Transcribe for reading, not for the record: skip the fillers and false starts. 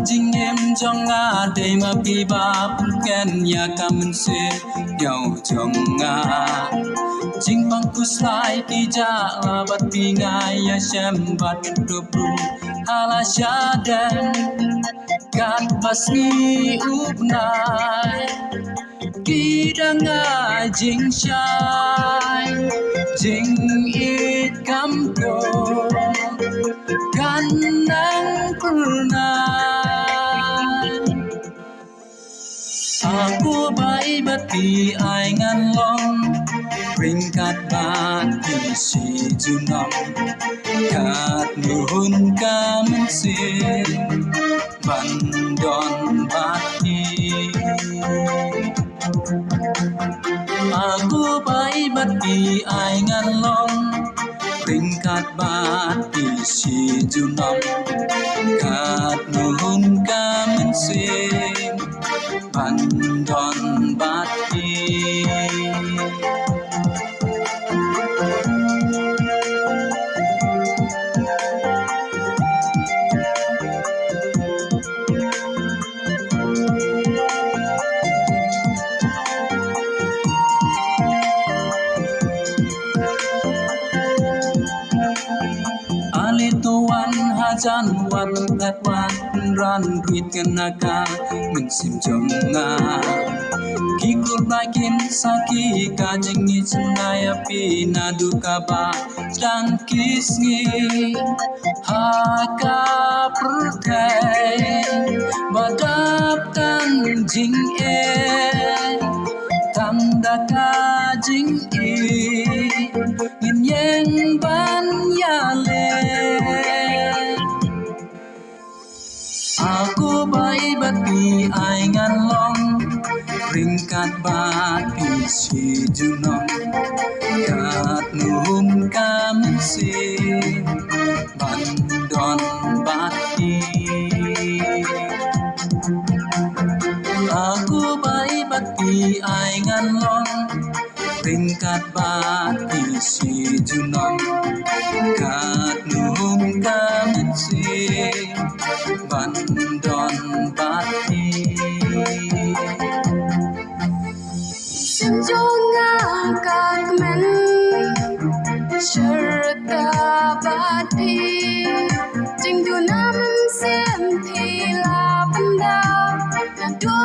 Jing em trong nga để mà bi ba ken ya kamen se nhau trong nga jing bang ku slai ki ja bat bi nga ya shem bat tu bru hala shadan kat basni up nai ki da nga jing shai jing it kam go kan nang pernah aku bai bati ai ngan long ring kat bat di si junam kat nuhun kamen sin bandon bati aku bai bati ai ngan long ring kat bat di si junam kat nuhun kamen sin bandon bati Tuan hajan wan kat wan ran duit kenaka mensim jonga kikut nakin saki kajing ni cenaya pina duka ba dan kisngi haka pertai badap tan jing tanda kajing ngin yang ban yale aku bai bati ai ngan long ringkat bati si junong kat num kamen sin bandon bati aku bai bati ai ngan long ringkat bati si junong kat num kamen sin bandon bati Senjonga kagmen syurga bati jing du nam sem thila banda na du